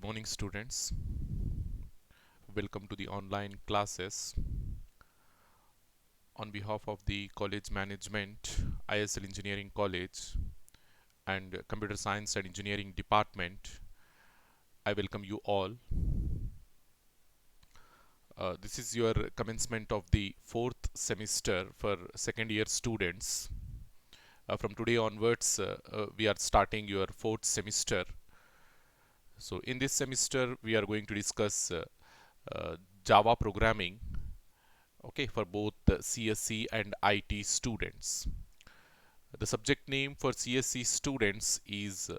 Good morning, students. Welcome to the online classes. On behalf of the college management, ISL Engineering College, and Computer Science and Engineering Department, I welcome you all. This is your commencement of the fourth semester for second year students. From today onwards, we are starting your fourth semester. So, in this semester, we are going to discuss Java programming, okay, for both CSC and IT students. The subject name for CSC students is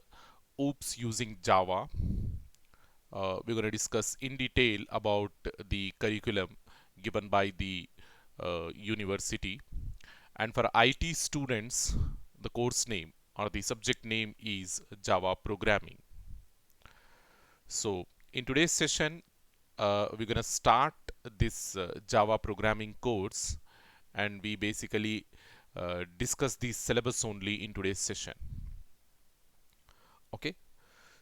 OOPS using Java. We're going to discuss in detail about the curriculum given by the university. And for IT students, the course name or the subject name is Java programming. So, in today's session, we're going to start this Java programming course, and we basically discuss the syllabus only in today's session. Okay,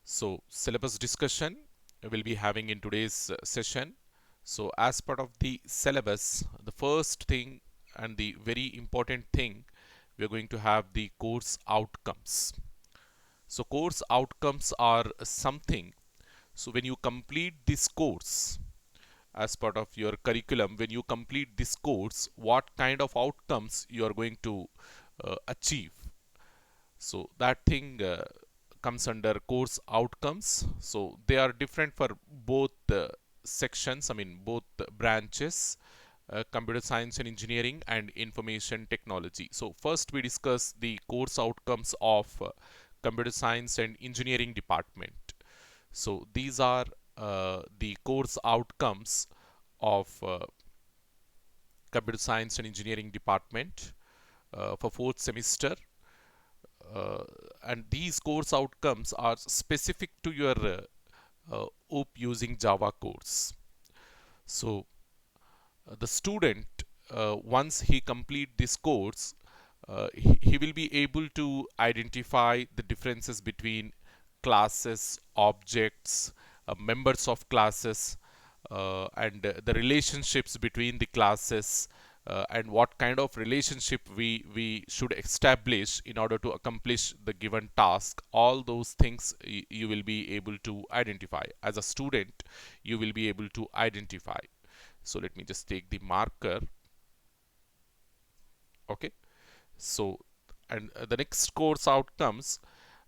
so syllabus discussion we'll be having in today's session. So as part of the syllabus, the first thing and the very important thing, we're going to have the course outcomes. So course outcomes are something, so when you complete this course as part of your curriculum, when you complete this course, what kind of outcomes you are going to achieve. So that thing comes under course outcomes. So they are different for both sections, I mean both branches, computer science and engineering and information technology. So first we discuss the course outcomes of computer science and engineering department. So these are the course outcomes of computer science and engineering department for fourth semester. And these course outcomes are specific to your OOP using Java course. So the student, once he complete this course, he will be able to identify the differences between classes, objects, members of classes, and the relationships between the classes, and what kind of relationship we should establish in order to accomplish the given task. All those things you will be able to identify. As a student, you will be able to identify. So let me just take the marker. Okay, so and the next course outcomes,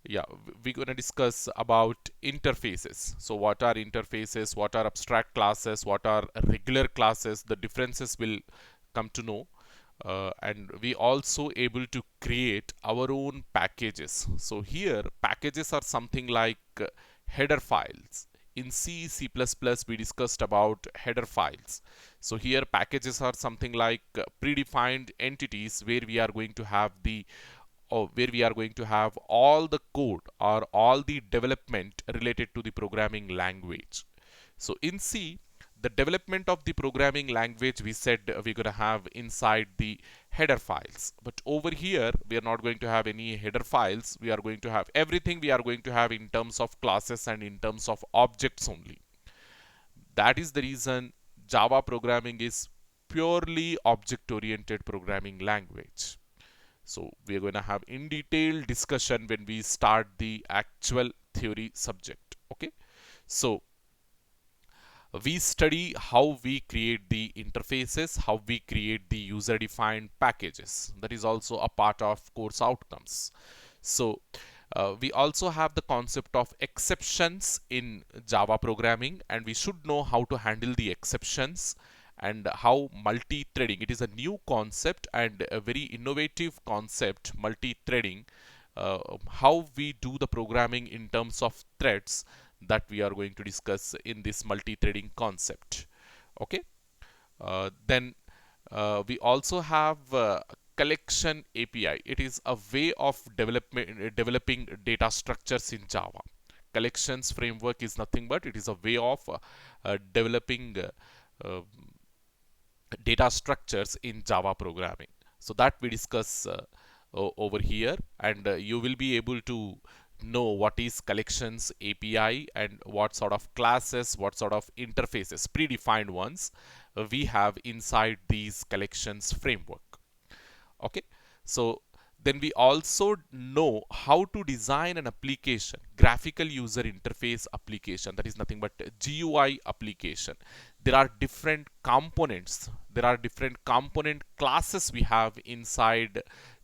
yeah, we're going to discuss about interfaces. So what are interfaces, what are abstract classes, what are regular classes, the differences will come to know. And we also able to create our own packages. So here packages are something like header files. In C++, we discussed about header files. So here packages are something like predefined entities where we are going to have the or where we are going to have all the code or all the development related to the programming language. So in C, the development of the programming language we said we're going to have inside the header files. But over here, we are not going to have any header files. We are going to have everything we are going to have in terms of classes and in terms of objects only. That is the reason Java programming is purely object-oriented programming language. So we are going to have in detail discussion when we start the actual theory subject. Okay. So we study how we create the interfaces, how we create the user defined packages. That is also a part of course outcomes. So we also have the concept of exceptions in Java programming, and we should know how to handle the exceptions and how multi-threading. It is a new concept and a very innovative concept, multi-threading. How we do the programming in terms of threads, that we are going to discuss in this multi-threading concept. Okay. Then we also have collection API. It is a way of developing data structures in Java. Collections framework is nothing but it is a way of developing data structures in Java programming. So that we discuss over here, and you will be able to know what is collections API and what sort of classes, what sort of interfaces, predefined ones, we have inside these collections framework. Okay, so then we also know how to design an application, graphical user interface application, that is nothing but GUI application. There are different components, there are different component classes we have inside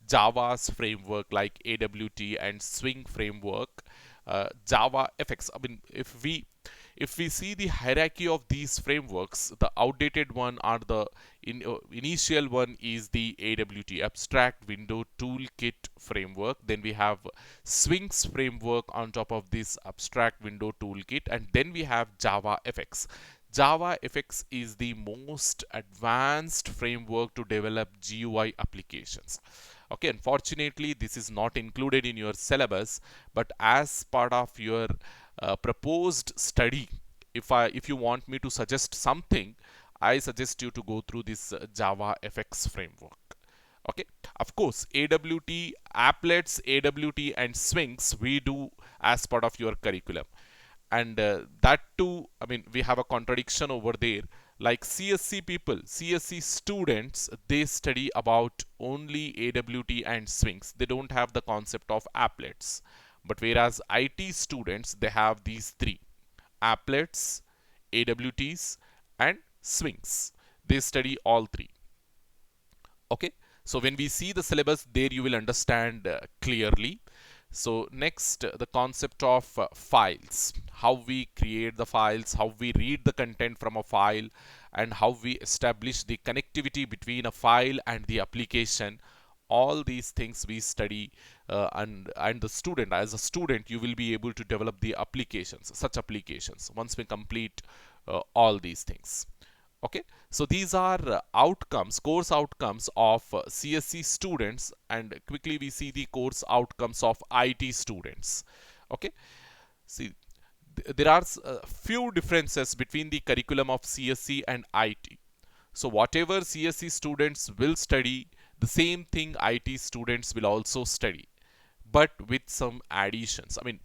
Java's framework like AWT and Swing framework, Java FX. I mean, if we see the hierarchy of these frameworks, the outdated one are the initial one is the AWT Abstract Window Toolkit framework. Then we have Swings framework on top of this Abstract Window Toolkit, and then we have Java FX. Java FX is the most advanced framework to develop GUI applications. Okay, unfortunately, this is not included in your syllabus, but as part of your proposed study, if you want me to suggest something, I suggest you to go through this Java FX framework. Okay, of course, AWT, applets, AWT, and swings we do as part of your curriculum, and that too, I mean, we have a contradiction over there. Like CSC people, CSC students, they study about only AWT and swings. They don't have the concept of applets. But whereas IT students, they have these three: applets, AWTs, and swings. They study all three. Okay, so when we see the syllabus there, you will understand clearly. So next, the concept of files, how we create the files, how we read the content from a file, and how we establish the connectivity between a file and the application. All these things we study, and the student, as a student, you will be able to develop the applications, such applications, once we complete all these things. Okay, so these are outcomes, course outcomes of CSC students, and quickly we see the course outcomes of IT students. Okay, see, there are few differences between the curriculum of CSC and IT. So whatever CSC students will study, the same thing IT students will also study, but with some additions. I mean,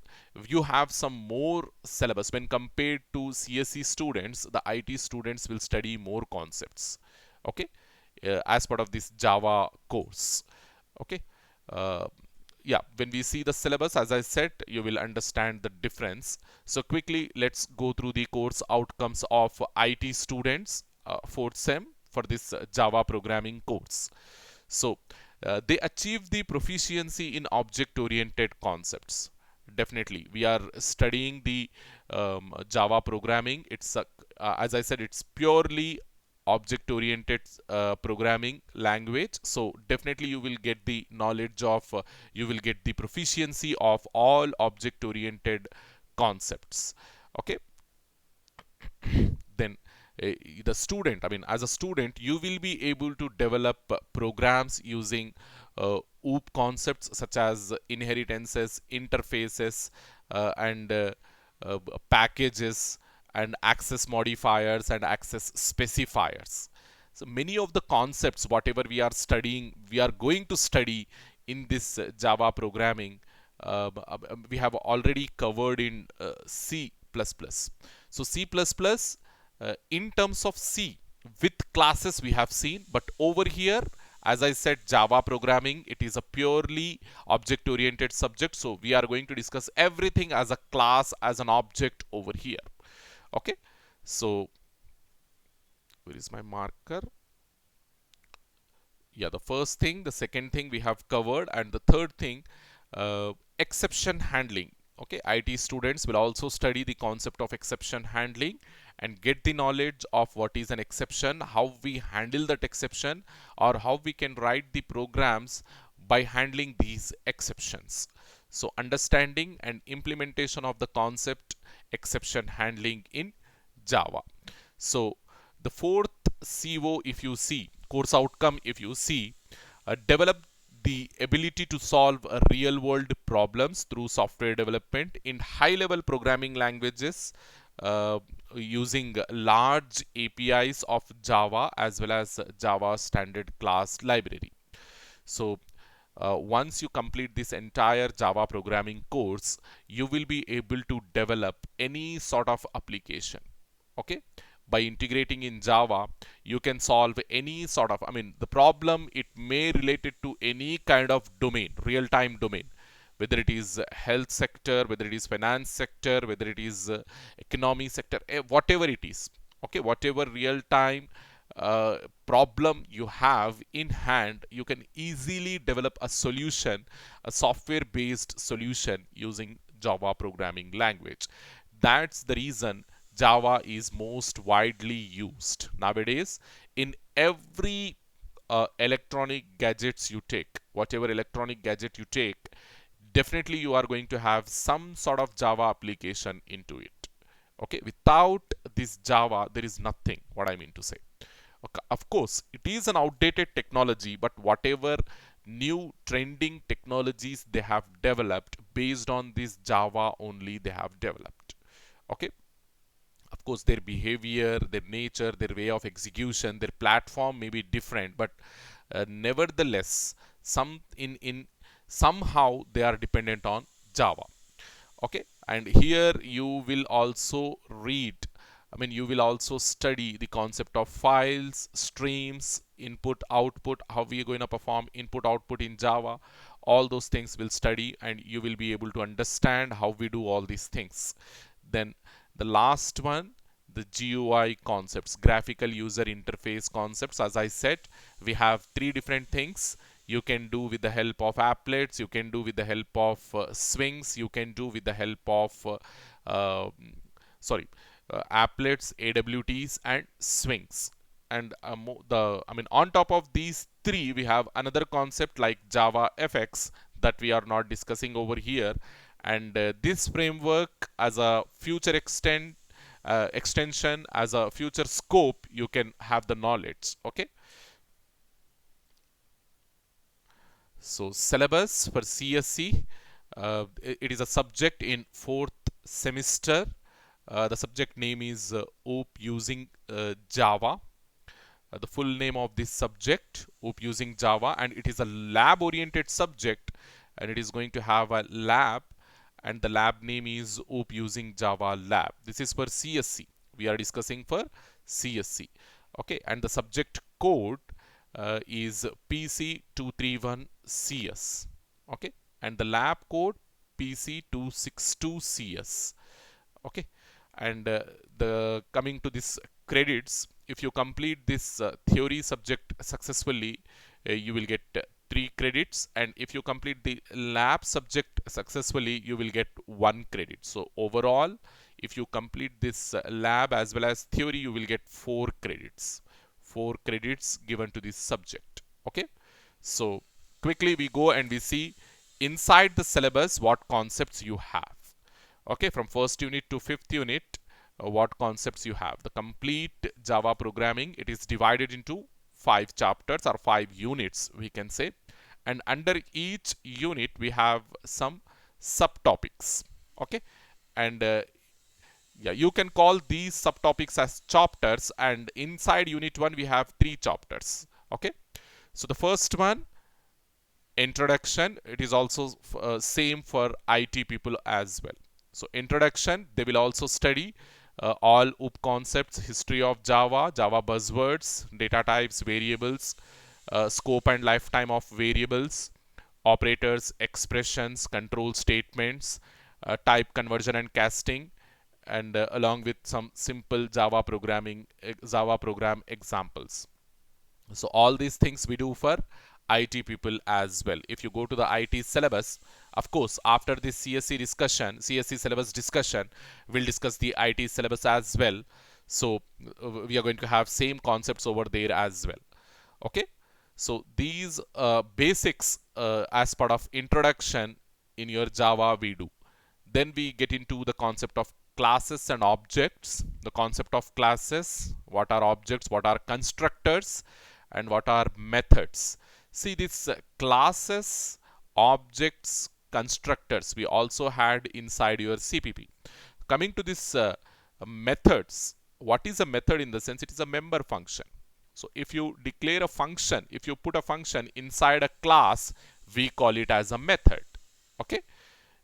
you have some more syllabus when compared to CSC students. The IT students will study more concepts. Okay, as part of this Java course. Okay, uh, yeah, when we see the syllabus, as I said, you will understand the difference. So quickly, let's go through the course outcomes of IT students, fourth sem, for this Java programming course. So they achieve the proficiency in object-oriented concepts. Definitely, we are studying the Java programming. It's as I said, it's purely object-oriented programming language. So definitely, you will get the knowledge of, you will get the proficiency of all object-oriented concepts. Okay, then the student, I mean, as a student, you will be able to develop programs using OOP concepts such as inheritances, interfaces, and packages, and access modifiers and access specifiers. So many of the concepts, whatever we are studying, we are going to study in this Java programming, we have already covered in C++. So C++, in terms of C, with classes we have seen, but over here, as I said, Java programming, it is a purely object oriented subject. So we are going to discuss everything as a class, as an object over here. Okay, so where is my marker? Yeah, the first thing, the second thing we have covered, and the third thing, exception handling. Okay, IT students will also study the concept of exception handling and get the knowledge of what is an exception, how we handle that exception, or how we can write the programs by handling these exceptions. So understanding and implementation of the concept exception handling in Java. So the fourth CO, if you see, course outcome, if you see, develop the ability to solve real world problems through software development in high level programming languages, using large APIs of Java as well as Java standard class library. So once you complete this entire Java programming course, you will be able to develop any sort of application. Okay, by integrating in Java, you can solve any sort of, I mean, the problem, it may relate it to any kind of domain, real-time domain, whether it is health sector, whether it is finance sector, whether it is economy sector, whatever it is. Okay, whatever real-time uh, problem you have in hand, you can easily develop a solution, a software-based solution using Java programming language. That's the reason Java is most widely used nowadays in every electronic gadgets you take. Whatever electronic gadget you take, definitely you are going to have some sort of Java application into it. Okay, without this Java, there is nothing, what I mean to say. Okay, of course, it is an outdated technology, but whatever new trending technologies they have developed based on this Java only they have developed. Okay, of course, their behavior, their nature, their way of execution, their platform may be different, but nevertheless, in somehow they are dependent on Java. Okay, and here you will also read, I mean, you will also study the concept of files, streams, input, output, how we are going to perform input, output in Java. All those things we'll study, and you will be able to understand how we do all these things. Then the last one, the GUI concepts, graphical user interface concepts. As I said, we have three different things you can do with the help of applets, you can do with the help of swings, you can do with the help of sorry applets, AWTs, and swings. And I mean, on top of these three, we have another concept like Java FX that we are not discussing over here. And this framework, as a future extension, as a future scope, you can have the knowledge. Okay. So syllabus for CSC, it is a subject in 4th semester. The subject name is OOP using Java. The full name of this subject, OOP using Java, and it is a lab-oriented subject, and it is going to have a lab, and the lab name is OOP using Java lab. This is for CSC. We are discussing for CSC. Okay, and the subject code is PC231CS. Okay, and the lab code PC262CS. Okay, and the coming to this credits, if you complete this theory subject successfully, you will get 3 credits, and if you complete the lab subject successfully, you will get 1 credit. So overall, if you complete this lab as well as theory, you will get 4 credits. 4 credits given to this subject. Okay, so quickly we go and we see inside the syllabus what concepts you have. Okay, from first unit to fifth unit, what concepts you have. The complete Java programming, it is divided into 5 chapters or 5 units, we can say, and under each unit we have some subtopics. Okay, and yeah, you can call these subtopics as chapters, and inside unit 1 we have 3 chapters. Okay, so the first one, introduction, it is also same for IT people as well. So introduction, they will also study all OOP concepts, history of Java, Java buzzwords, data types, variables, scope and lifetime of variables, operators, expressions, control statements, type conversion and casting, and along with some simple Java programming, Java program examples. So all these things we do for IT people as well. If you go to the IT syllabus, of course, after this CSC discussion, CSC syllabus discussion, we'll discuss the IT syllabus as well. So we are going to have same concepts over there as well. Okay. So these basics as part of introduction in your Java we do. Then we get into the concept of classes and objects. The concept of classes, what are objects, what are constructors, and what are methods. See, this classes, objects, constructors we also had inside your CPP. Coming to this methods, what is a method? In the sense, it is a member function. So if you declare a function, if you put a function inside a class we call it as a method. Okay,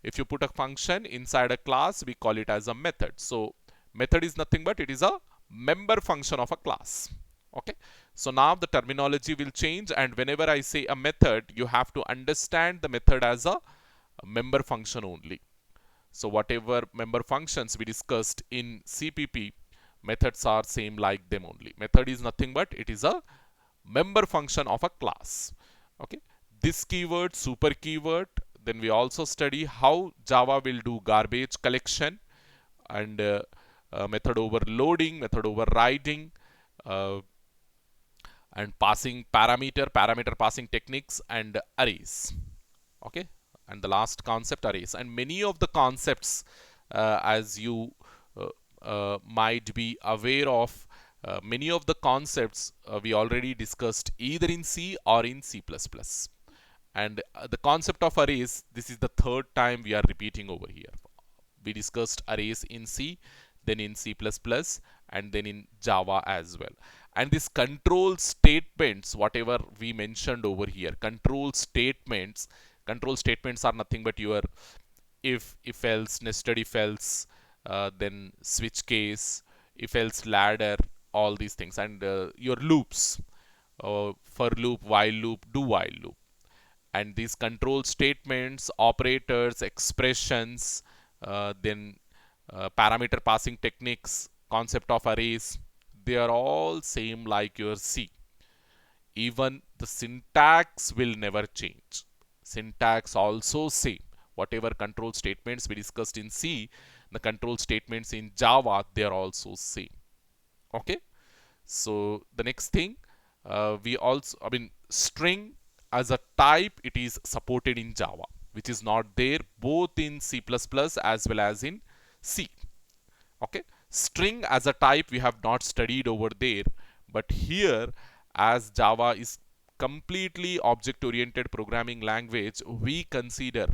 if you put a function inside a class, we call it as a method. So method is nothing but it is a member function of a class. Okay, so now the terminology will change, and whenever I say a method, you have to understand the method as a member function only. So whatever member functions we discussed in CPP, methods are same like them only. Method is nothing but it is a member function of a class. Okay, this keyword, super keyword. Then we also study how Java will do garbage collection and method overloading, method overriding, uh, and parameter passing techniques, and arrays. Okay, and the last concept, arrays. And many of the concepts, as you might be aware of, many of the concepts we already discussed either in C or in C++. And the concept of arrays, this is the third time we are repeating over here. We discussed arrays in C, then in C++, and then in Java as well. And these control statements, whatever we mentioned over here, control statements are nothing but your if else, nested if else, then switch case, if else ladder, all these things, and your loops, for loop, while loop, do while loop. And these control statements, operators, expressions, then parameter passing techniques, concept of arrays, they are all same like your C. Even the syntax will never change. Syntax also same. Whatever control statements we discussed in C, the control statements in Java, they are also same. Okay, so the next thing, string as a type, it is supported in Java, which is not there both in C++ as well as in C. Okay, string as a type we have not studied over there, but here, as Java is completely object oriented programming language, we consider,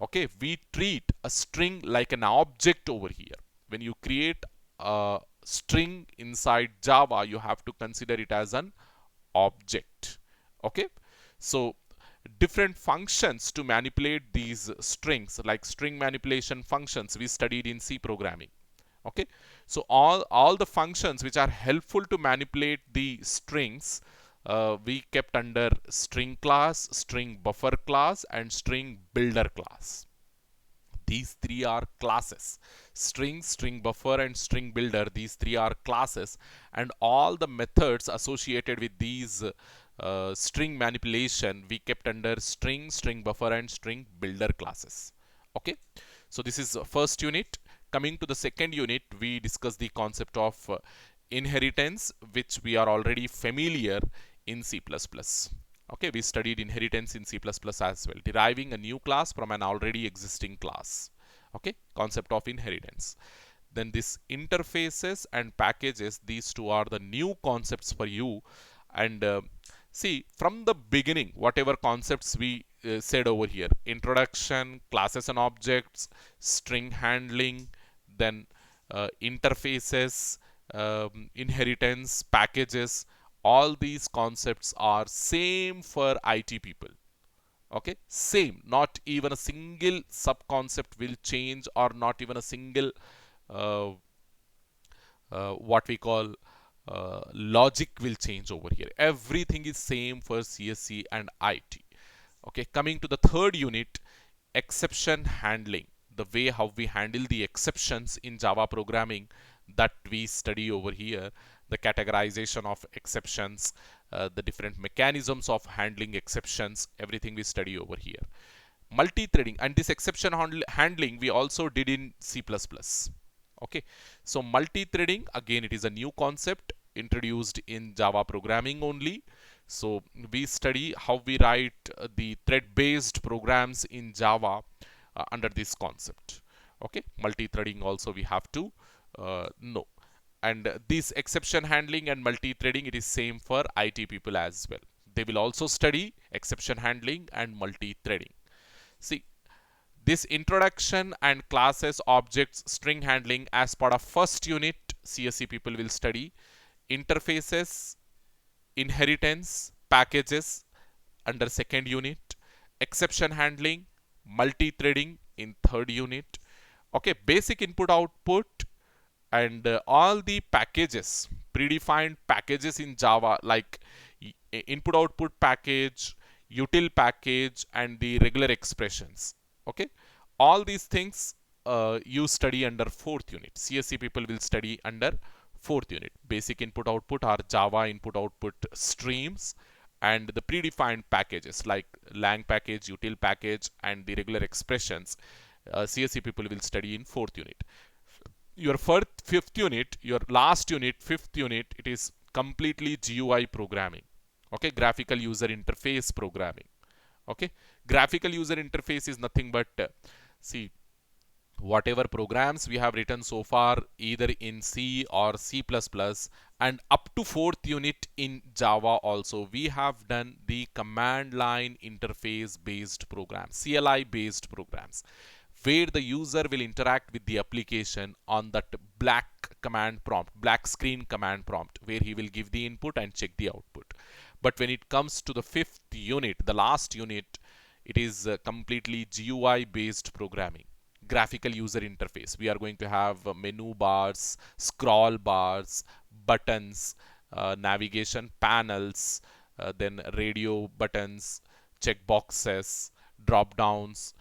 okay, we treat a string like an object over here. When you create a string inside Java, you have to consider it as an object. Okay, so different functions to manipulate these strings, like string manipulation functions, we studied in C programming. Okay, so all the functions which are helpful to manipulate the strings, we kept under string class, string buffer class, and string builder class. These three are classes: string, string buffer, and string builder. These three are classes, and all the methods associated with these string manipulation we kept under string, string buffer, and string builder classes. Okay, so this is first unit. Coming to the second unit, we discuss the concept of inheritance, which we are already familiar in C++. Okay, we studied inheritance in C++ as well, deriving a new class from an already existing class. Okay, concept of inheritance. Then this interfaces and packages, these two are the new concepts for you. And see, from the beginning, whatever concepts we said over here: introduction, classes and objects, string handling, then interfaces, inheritance, packages, all these concepts are same for IT people. Okay, same, not even a single sub concept will change, or not even a single uh, what we call logic will change over here. Everything is same for CSC and IT. Okay, coming to the third unit, exception handling, the way how we handle the exceptions in Java programming, that we study over here. The categorization of exceptions, the different mechanisms of handling exceptions, everything we study over here. Multi-threading, and this exception handling we also did in C++. Okay, so multi-threading, again, it is a new concept introduced in Java programming only. So we study how we write the thread-based programs in Java under this concept. Okay, multi-threading also we have to know. And this exception handling and multi-threading, it is same for IT people as well. They will also study exception handling and multi-threading. See, this introduction and classes, objects, string handling, as part of first unit, CSC people will study interfaces, inheritance, packages under second unit, exception handling, multi-threading in third unit. Okay, basic input output, and all the packages, predefined packages in Java, like input output package, util package, and the regular expressions. Okay, all these things you study under fourth unit. CSE people will study under fourth unit. Basic input output are Java input output streams, and the predefined packages like lang package, util package, and the regular expressions. CSE people will study in fourth unit. Your fifth unit, your last unit, fifth unit, it is completely GUI programming. Okay, graphical user interface programming. Okay, graphical user interface is nothing but see, whatever programs we have written so far, either in C or C++, and up to fourth unit in Java also, we have done the command line interface based programs, CLI based programs, where the user will interact with the application on that black command prompt, black screen command prompt, where he will give the input and check the output. But when it comes to the fifth unit, the last unit, it is completely GUI based programming, graphical user interface. We are going to have menu bars, scroll bars, buttons, navigation panels, then radio buttons, checkboxes, drop downs,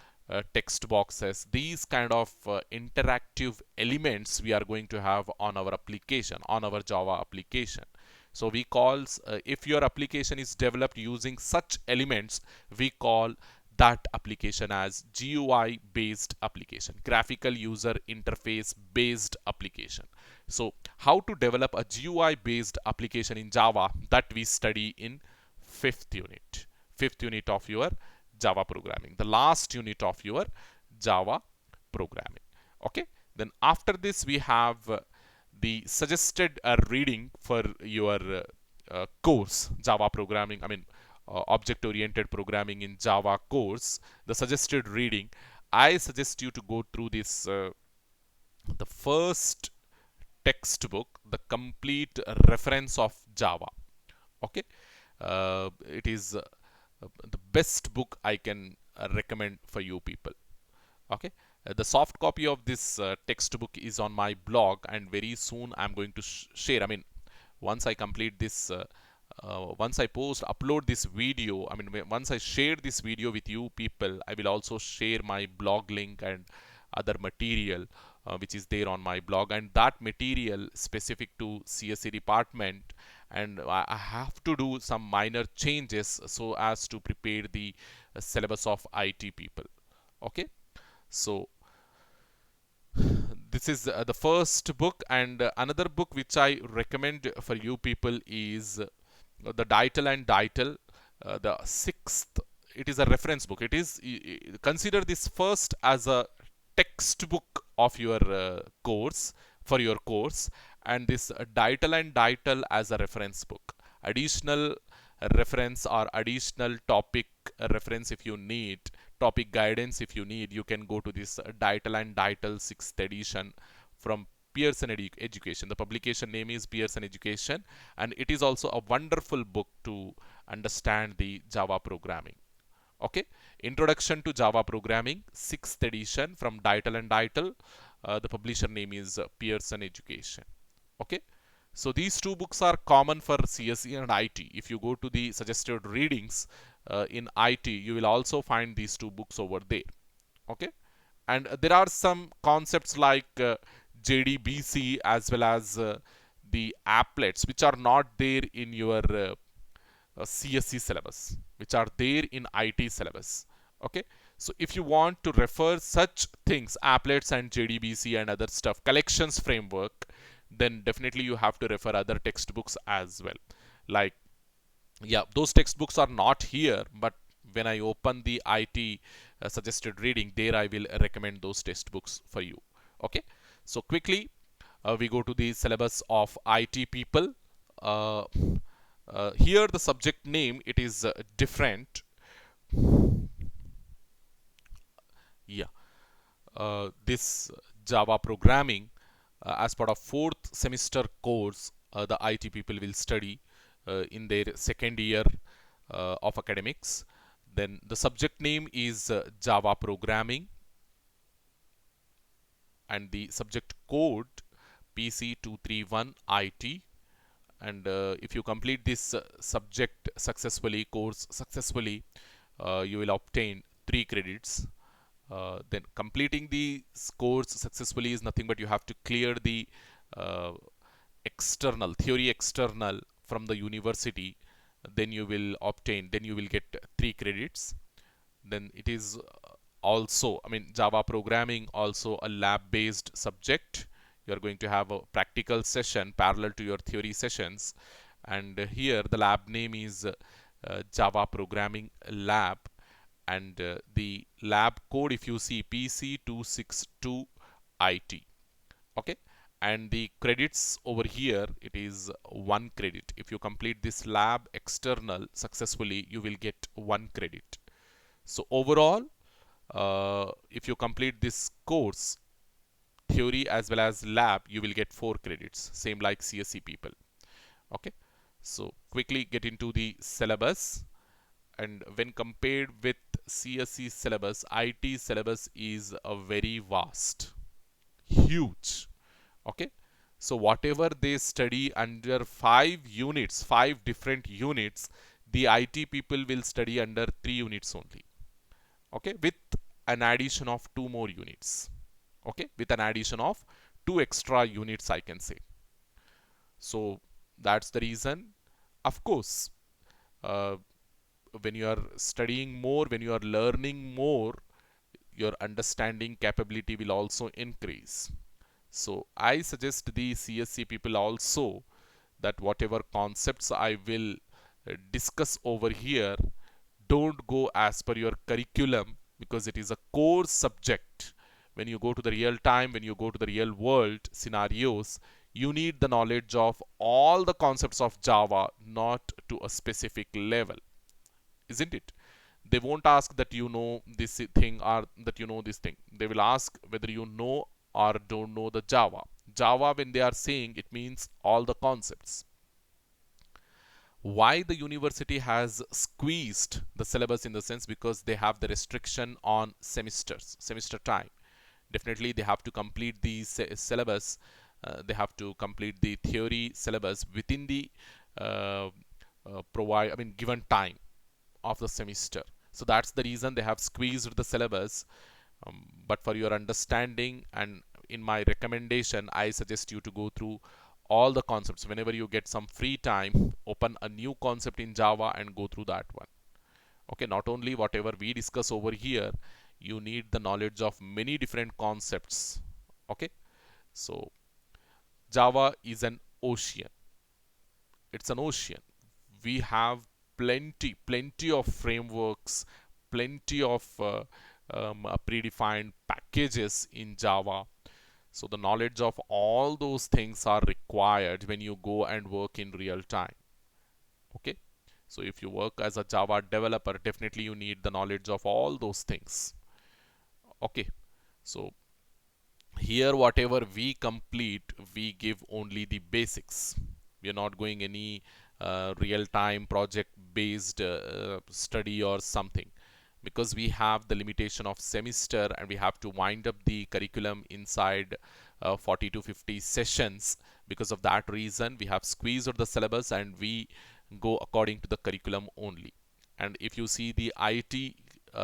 text boxes. These kind of interactive elements we are going to have on our application, on our Java application. So we call, if your application is developed using such elements, we call that application as GUI based application, graphical user interface based application. So how to develop a GUI based application in Java, that we study in fifth unit of your Java programming, the last unit of your Java programming. Okay, then after this we have the suggested reading for your course, Java programming, I mean object oriented programming in Java course. The suggested reading, I suggest you to go through this the first textbook, the complete reference of Java. Okay, it is the best book I can recommend for you people. Okay, the soft copy of this textbook is on my blog, and very soon I'm going to share, I mean, once I complete this once I upload this video, I mean, once I share this video with you people, I will also share my blog link and other material which is there on my blog, and that material specific to CSE department, and I have to do some minor changes so as to prepare the syllabus of IT people. Okay, so this is the first book, and another book which I recommend for you people is the Deitel and Deitel, the sixth. It is a reference book. It is, consider this first as a textbook of your course, for your course, and this Deitel and Deitel as a reference book. Additional reference or additional topic reference if you need, topic guidance if you need, you can go to this Deitel and Deitel 6th edition from Pearson Education. The publication name is Pearson Education, and it is also a wonderful book to understand the Java programming. Okay, Introduction to Java Programming, 6th edition from Deitel and Deitel. The publisher name is Pearson Education. Okay, so these two books are common for CSE and IT. If you go to the suggested readings in IT, you will also find these two books over there. Okay, and there are some concepts like JDBC as well as the applets, which are not there in your CSE syllabus, which are there in IT syllabus. Okay, so if you want to refer such things, applets and JDBC and other stuff, collections framework, then definitely you have to refer other textbooks as well. Like, yeah, those textbooks are not here, but when I open the IT suggested reading, there I will recommend those textbooks for you. Okay, so quickly we go to the syllabus of IT people. Here the subject name, it is different. Yeah, this Java programming as part of fourth semester course, the IT people will study in their second year of academics. Then the subject name is Java programming, and the subject code PC231 IT. And if you complete this subject successfully, course successfully, you will obtain 3 credits. Then completing the course successfully is nothing but you have to clear the uh, external theory external from the university. Then you will obtain, then you will get 3 credits. Then it is also, I mean, Java programming also a lab based subject. You are going to have a practical session parallel to your theory sessions, and here the lab name is Java programming lab. And the lab code, if you see, PC262 IT. Okay, and the credits over here, it is 1 credit. If you complete this lab external successfully, you will get 1 credit. So overall, if you complete this course, theory as well as lab, you will get 4 credits, same like CSE people. Okay, so quickly get into the syllabus. And when compared with CSE syllabus, IT syllabus is a very vast, huge. Okay, so whatever they study under 5 units, 5 different units, the IT people will study under 3 units only. Okay, with an addition of 2 more units. Okay, with an addition of 2 extra units, I can say. So that's the reason. Of course, uh, when you are studying more, when you are learning more, your understanding capability will also increase. So I suggest the CSC people also that whatever concepts I will discuss over here, don't go as per your curriculum, because it is a core subject. When you go to the real time, when you go to the real world scenarios, you need the knowledge of all the concepts of Java, not to a specific level, isn't it? They won't ask that you know this thing or that you know this thing. They will ask whether you know or don't know the Java. Java, when they are saying, it means all the concepts. Why the university has squeezed the syllabus in the sense, because they have the restriction on semester time. Definitely they have to complete the syllabus. They have to complete the theory syllabus within the uh, provide, I mean, given time of the semester. So that's the reason they have squeezed the syllabus. But for your understanding and in my recommendation, I suggest you to go through all the concepts. Whenever you get some free time, open a new concept in Java and go through that one. Okay, not only whatever we discuss over here, you need the knowledge of many different concepts. Okay, so Java is an ocean. It's an ocean. We have plenty of frameworks, plenty of predefined packages in Java. So the knowledge of all those things are required when you go and work in real time. Okay, so if you work as a Java developer, definitely you need the knowledge of all those things. Okay, so here whatever we complete, we give only the basics. We are not going any real-time project based study or something, because we have the limitation of semester and we have to wind up the curriculum inside 40 to 50 sessions. Because of that reason, we have squeezed out the syllabus and we go according to the curriculum only. And if you see the IT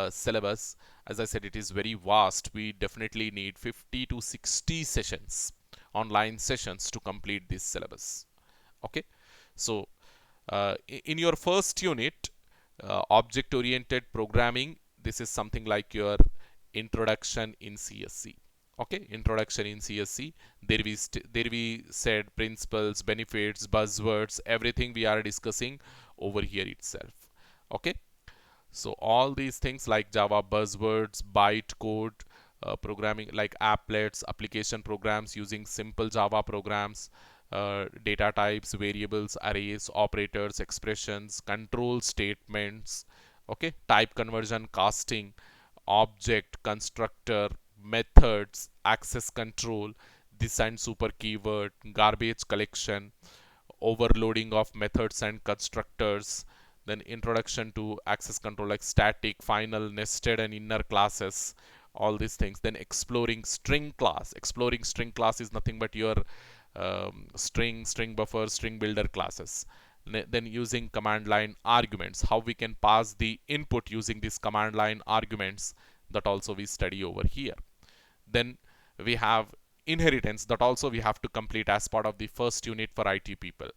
syllabus, as I said, it is very vast. We definitely need 50 to 60 sessions, online sessions, to complete this syllabus. Okay, so in your first unit, object oriented programming, this is something like your introduction in CSC. Okay, introduction in CSC. There we said principles, benefits, buzzwords, everything we are discussing over here itself. Okay, so all these things like Java buzzwords, bytecode, programming like applets, application programs using simple Java programs, data types, variables, arrays, operators, expressions, control statements, okay, type conversion, casting, object, constructor, methods, access control, this and super keyword, garbage collection, overloading of methods and constructors, Then introduction to access control like static, final, nested and inner classes, all these things. Then exploring string class. Exploring string class is nothing but your string buffer, string builder classes. Then using command line arguments, how we can pass the input using these command line arguments, that also we study over here. Then we have inheritance, that also we have to complete as part of the first unit for IT people.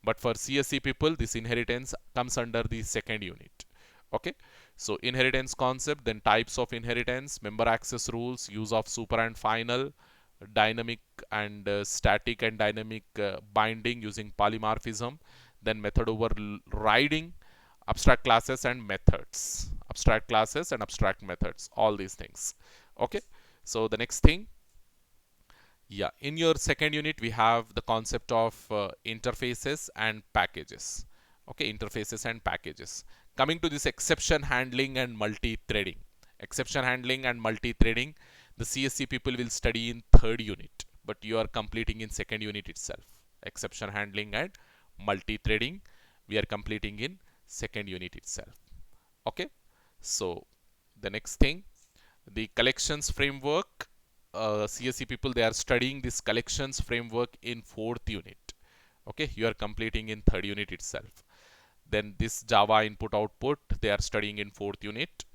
But for CSE people, this inheritance comes under the second unit. Okay, so inheritance concept, then types of inheritance, member access rules, use of super and final, dynamic and static and dynamic binding using polymorphism, then method overriding, abstract classes and methods, abstract classes and abstract methods, all these things. Okay, so the next thing, yeah, in your second unit we have the concept of interfaces and packages. Okay, interfaces and packages. Coming to this exception handling and multi-threading. Exception handling and multi-threading, the CSC people will study in third unit, but you are completing in second unit itself. Exception handling and multi-threading, we are completing in second unit itself. Okay, so the next thing, the collections framework, CSE people, they are studying this collections framework in fourth unit. Okay, you are completing in third unit itself. Then this Java input output, they are studying in fourth unit.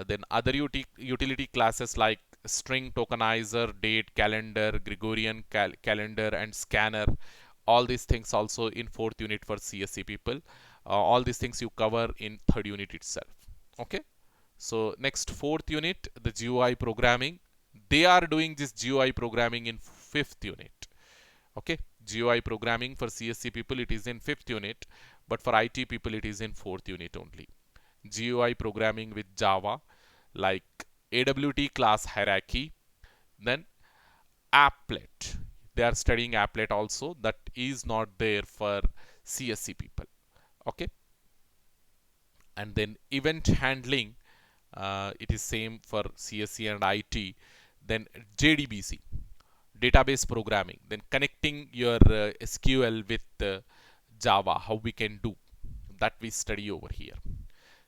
Then other utility classes like string tokenizer, date, calendar, Gregorian calendar and scanner, all these things also in fourth unit for CSE people. All these things you cover in third unit itself. Okay, so next fourth unit, the GUI programming, they are doing this GUI programming in fifth unit. Okay, GUI programming for CSC people, it is in fifth unit, but for IT people it is in fourth unit only. GUI programming with Java, like AWT class hierarchy, then applet, they are studying applet also, that is not there for CSC people. Okay, and then event handling, it is same for CSC and IT. Then JDBC, database programming, then connecting your SQL with Java, how we can do that, we study over here.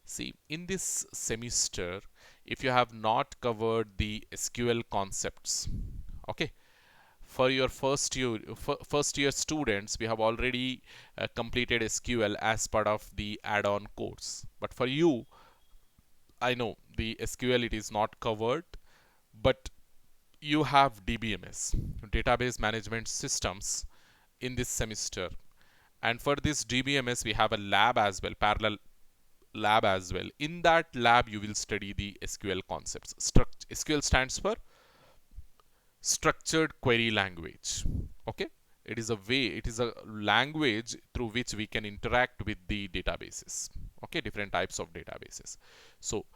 See, in this semester, if you have not covered the SQL concepts, okay, for your first year students, we have already completed SQL as part of the add-on course. But for you, I know the SQL it is not covered, but you have DBMS, database management systems, in this semester. And for this DBMS, we have a lab as well, parallel lab as well. In that lab, you will study the SQL concepts. SQL stands for structured query language. Okay, it is a language through which we can interact with the databases. Okay, different types of databases. So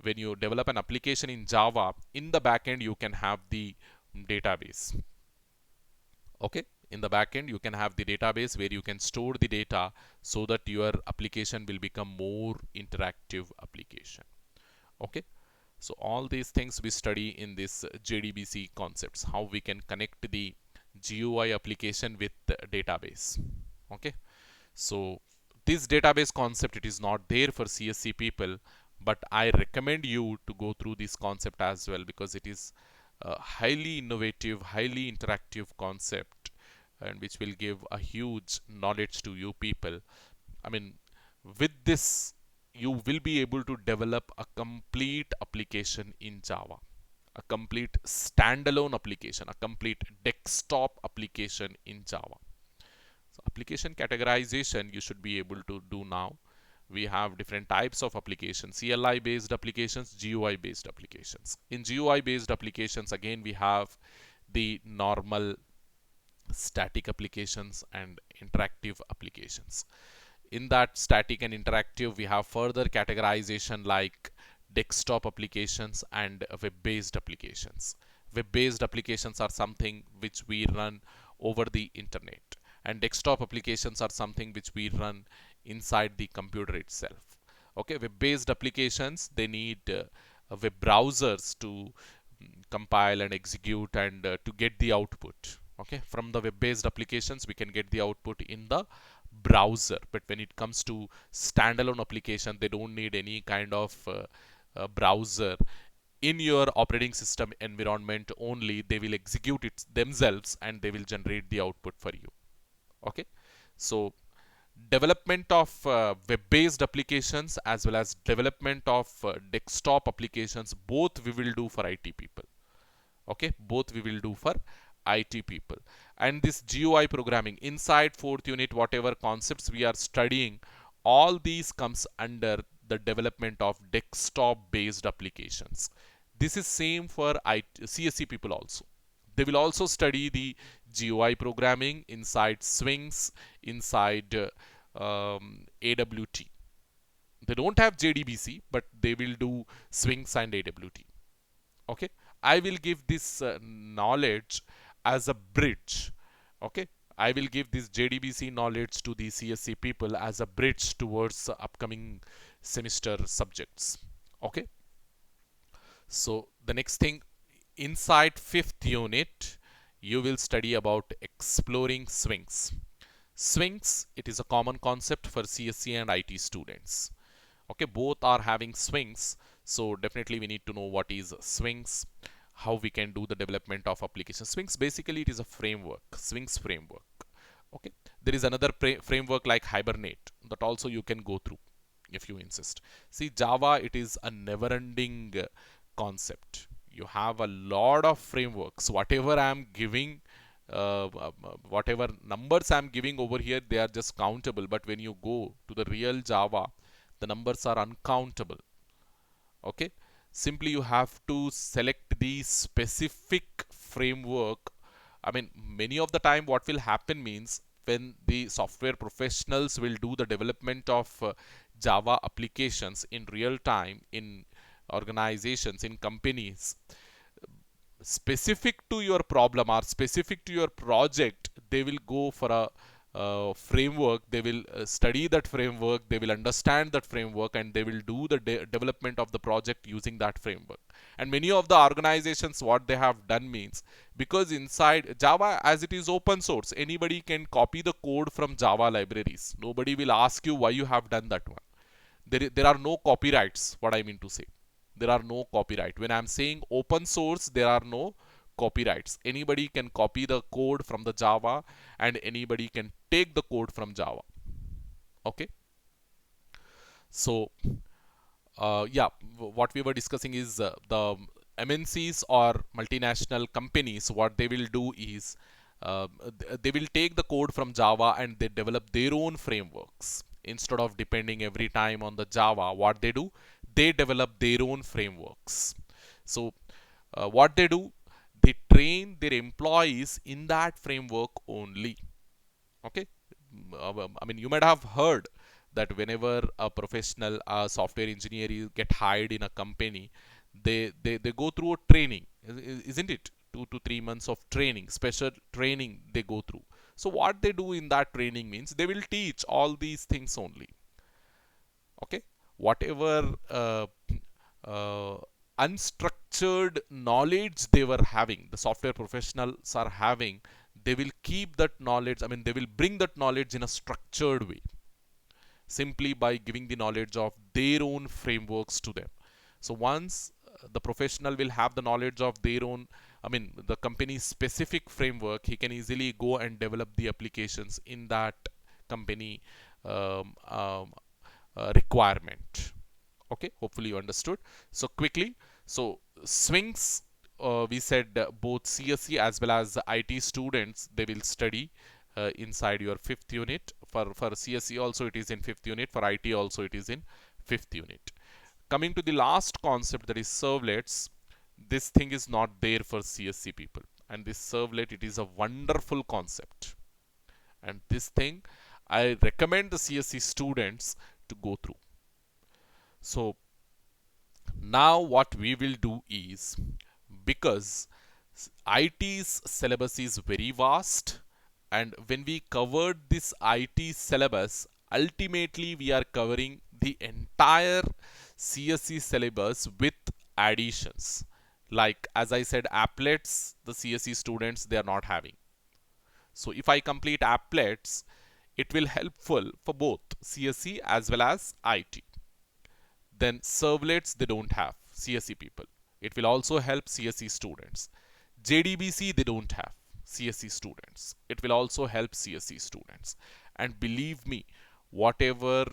when you develop an application in Java, in the backend you can have the database. Okay, in the backend you can have the database where you can store the data so that your application will become more interactive application. Okay, so all these things we study in this JDBC concepts, how we can connect the GUI application with the database. Okay, so this database concept, it is not there for CSC people, but I recommend you to go through this concept as well, because it is a highly innovative, highly interactive concept, and which will give a huge knowledge to you people. I mean, with this you will be able to develop a complete application in Java, a complete standalone application, a complete desktop application in Java. So application categorization you should be able to do now. We have different types of applications: CLI based applications, GUI based applications. In GUI based applications, again we have the normal static applications and interactive applications. In that static and interactive, we have further categorization like desktop applications and web-based applications. Web-based applications are something which we run over the internet, and desktop applications are something which we run inside the computer itself. Okay, web-based applications, they need web browsers to compile and execute and to get the output. Okay, from the web-based applications we can get the output in the browser. But when it comes to standalone application, they don't need any kind of browser. In your operating system environment only, they will execute it themselves and they will generate the output for you. Okay, so development of web-based applications as well as development of desktop applications, both we will do for IT people. Okay, both we will do for IT people. And this GUI programming inside fourth unit, whatever concepts we are studying, all these comes under the development of desktop based applications. This is same for CSE people also. They will also study the GUI programming inside Swings, inside AWT. They don't have JDBC, but they will do Swings and AWT. Okay, I will give this knowledge as a bridge. Okay, I will give this JDBC knowledge to the CSE people as a bridge towards upcoming semester subjects. Okay, so the next thing, inside fifth unit you will study about exploring swings. Swings, it is a common concept for CSE and IT students. Okay, both are having swings, so definitely we need to know what is swings, how we can do the development of application. Swings, basically it is a framework, Swings framework. Okay, there is another framework like Hibernate that also you can go through if you insist. See, Java, it is a never ending concept. You have a lot of frameworks. Whatever I am giving, whatever numbers I am giving over here, they are just countable, but when you go to the real Java, the numbers are uncountable. Okay, simply you have to select the specific framework. I mean, many of the time what will happen means, when the software professionals will do the development of Java applications in real time in organizations, in companies, specific to your problem or specific to your project, they will go for a framework. They will study that framework, they will understand that framework, and they will do the development of the project using that framework. And many of the organizations, what they have done means, because inside Java, as it is open source, anybody can copy the code from Java libraries. Nobody will ask you why you have done that one. There are no copyrights, what I mean to say. There are no copyright. When I'm saying open source, there are no copyrights. Anybody can copy the code from the Java and anybody can take the code from Java. Okay. So, yeah, what we were discussing is the MNCs or multinational companies, what they will do is they will take the code from Java and they develop their own frameworks. Instead of depending every time on the Java, what they do, they develop their own frameworks. So, what they do, they train their employees in that framework only. Okay, I mean, you might have heard that whenever a professional software engineer get hired in a company, they go through a training, isn't it? 2 to 3 months of training, special training they go through. So what they do in that training means, they will teach all these things only. Okay, whatever uh, unstructured knowledge they were having, the software professionals are having, they will keep that knowledge, I mean, they will bring that knowledge in a structured way, simply by giving the knowledge of their own frameworks to them. So once the professional will have the knowledge of their own, I mean, the company's specific framework, he can easily go and develop the applications in that company um, um, requirement. Okay, hopefully you understood. So quickly, so swings, we said both CSE as well as IT students, they will study inside your fifth unit. For CSE also it is in fifth unit, for IT also it is in fifth unit. Coming to the last concept, that is servlets, this thing is not there for CSE people, and this servlet, it is a wonderful concept, and this thing I recommend the CSE students to go through. So now what we will do is, because IT's syllabus is very vast, and when we covered this IT syllabus, ultimately we are covering the entire CSE syllabus with additions. Like as I said, applets, the CSE students, they are not having. So if I complete applets, It will helpful for both CSE as well as IT. Then servlets they don't have, CSE people. It will also help CSE students. JDBC they don't have, CSE students. It will also help CSE students. And believe me, whatever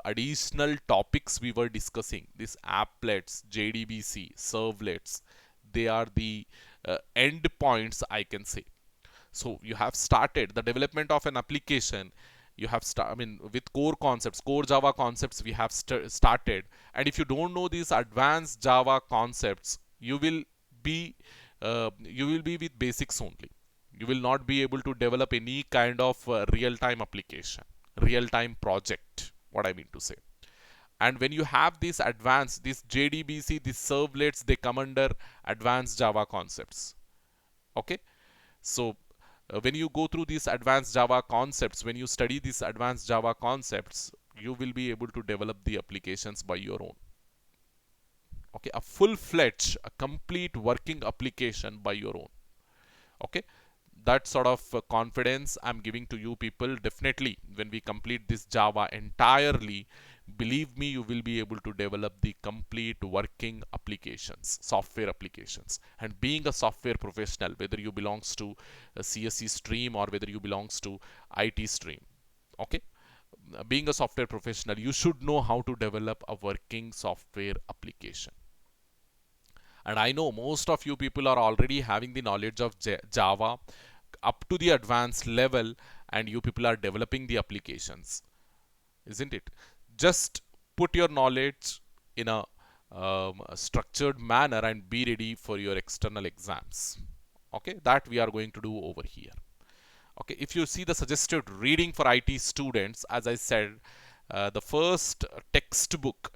additional topics we were discussing, these applets, JDBC, servlets, they are the end points I can say. So you have started the development of an application. You have I mean, with core concepts, core Java concepts, we have started. And if you don't know these advanced Java concepts, you will be with basics only. You will not be able to develop any kind of real-time application, real-time project. What I mean to say. And when you have this advanced, this JDBC, these servlets, they come under advanced Java concepts. Okay, so when you go through these advanced Java concepts, when you study these advanced Java concepts, you will be able to develop the applications by your own. Okay, a full-fledged, a complete working application by your own. Okay, that sort of confidence I'm giving to you people. Definitely, when we complete this Java entirely, believe me, you will be able to develop the complete working applications, software applications. And being a software professional, whether you belongs to a CSE stream or whether you belongs to IT stream, okay, being a software professional, you should know how to develop a working software application. And I know most of you people are already having the knowledge of Java up to the advanced level, and you people are developing the applications, isn't it? Just put your knowledge in a structured manner and be ready for your external exams. Okay, that we are going to do over here. Okay, if you see the suggested reading for IT students, as I said, the first textbook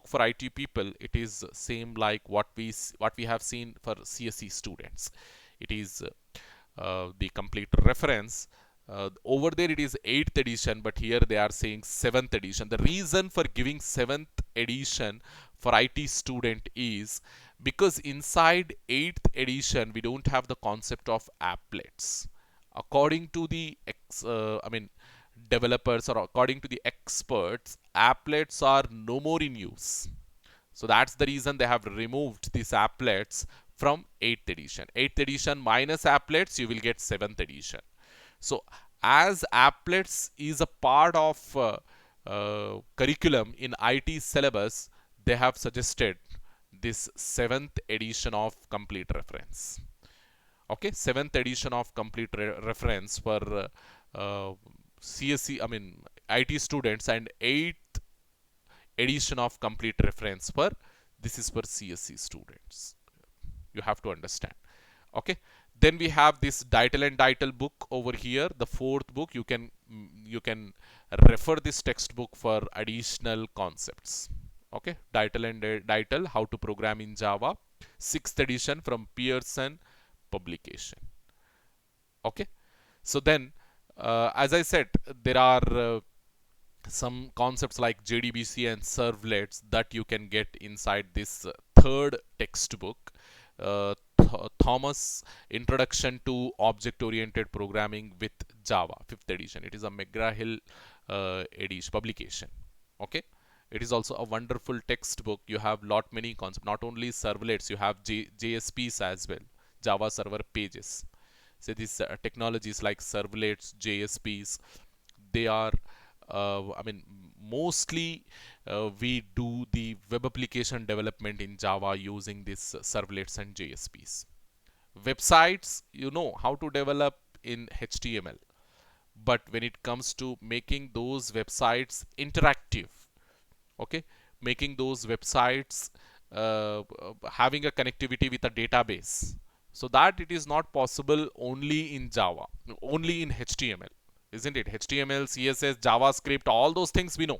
for IT people, it is same like what we have seen for CSE students. It is the complete reference. Over there it is 8th edition, but here they are saying 7th edition. The reason for giving 7th edition for IT student is because inside 8th edition we don't have the concept of applets. According to the developers, or according to the experts, applets are no more in use. So that's the reason they have removed these applets from 8th edition. 8th edition minus applets, you will get 7th edition. So as applets is a part of curriculum in IT syllabus, they have suggested this 7th edition of complete reference. Okay, 7th edition of complete reference for CSE, I mean IT students, and 8th edition of complete reference for, this is for CSE students. You have to understand. Okay, then we have this Deitel and Deitel book over here, the 4th book. You can refer this textbook for additional concepts. Okay, Deitel and Deitel, how to program in Java, 6th edition from Pearson publication. Okay, so then as I said, there are some concepts like JDBC and servlets that you can get inside this 3rd textbook, Thomas Introduction to Object Oriented Programming with Java, 5th edition. It is a McGraw-Hill edition publication. Okay, it is also a wonderful textbook. You have lot many concepts, not only servlets, you have JSPs as well, Java Server Pages. So these technologies like servlets, JSPs, they are mostly we do the web application development in Java using these servlets and JSPs. Websites, you know how to develop in HTML, but when it comes to making those websites interactive, okay, making those websites having a connectivity with a database, so that it is not possible only in Java, only in HTML, isn't it? HTML, CSS, JavaScript, all those things we know,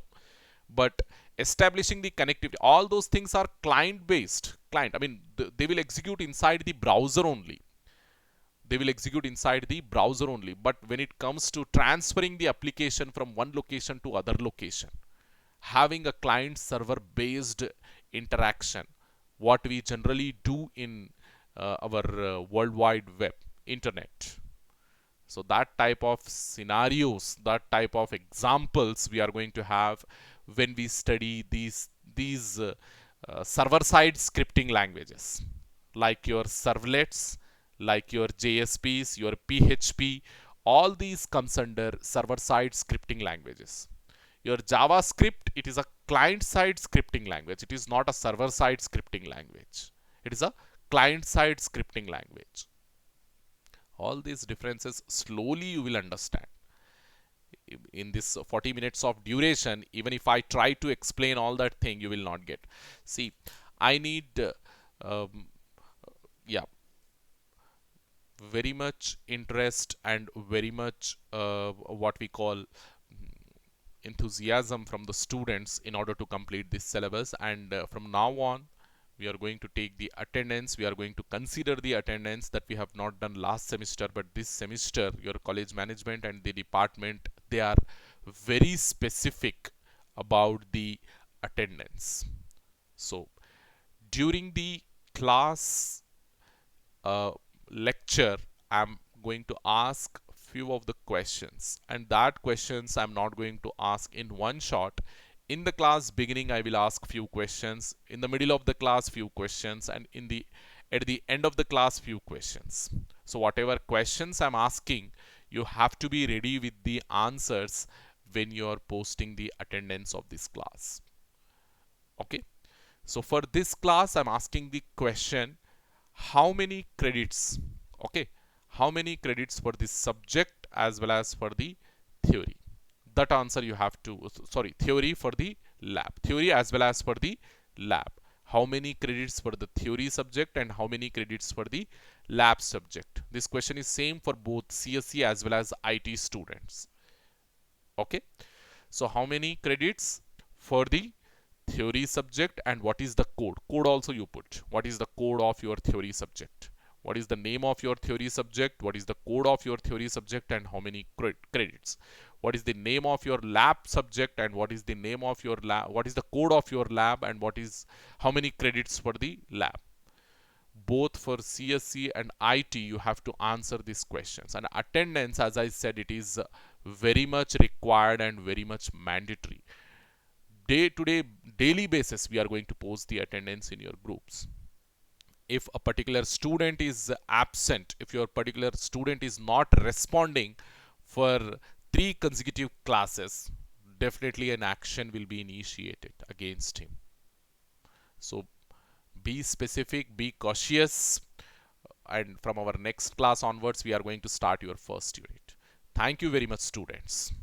but establishing the connectivity, all those things are client based. Client, I mean, they will execute inside the browser only. They will execute inside the browser only. But when it comes to transferring the application from one location to other location, having a client server based interaction, what we generally do in our world wide web, internet. So that type of scenarios, that type of examples we are going to have when we study these server-side scripting languages, like your servlets, like your JSPs, your PHP. All these comes under server-side scripting languages. Your JavaScript, it is a client-side scripting language. It is not a server-side scripting language. It is a client-side scripting language. All these differences slowly you will understand in this 40 minutes of duration. Even if I try to explain all that thing, you will not get. See, I need um, yeah, very much interest and very much what we call enthusiasm from the students in order to complete this syllabus. And from now on, we are going to take the attendance. We are going to consider the attendance that we have not done last semester, but this semester your college management and the department, they are very specific about the attendance. So during the class lecture, I'm going to ask few of the questions, and that questions I'm not going to ask in one shot. In the class beginning, I will ask few questions. In the middle of the class, few questions, and at the end of the class, few questions. So whatever questions I'm asking, you have to be ready with the answers when you're posting the attendance of this class. Okay. So for this class, I'm asking the question, how many credits? Okay, how many credits for this subject as well as for the theory? That answer you have to, sorry, theory for the lab, theory as well as for the lab. How many credits for the theory subject and how many credits for the lab subject? This question is same for both CSE as well as IT students. Okay, so how many credits for the theory subject and what is the code also you put. What is the code of your theory subject? What is the name of your theory subject? What is the code of your theory subject and how many credits? What is the name of your lab subject and what is the name of your lab? What is the code of your lab and what is how many credits for the lab? Both for CSE and IT, you have to answer these questions. And attendance, as I said, it is very much required and very much mandatory. Day to day, daily basis, we are going to post the attendance in your groups. If a particular student is absent, if your particular student is not responding for 3 consecutive classes, definitely an action will be initiated against him. So be specific, be cautious, and from our next class onwards, we are going to start your first unit. Thank you very much, students.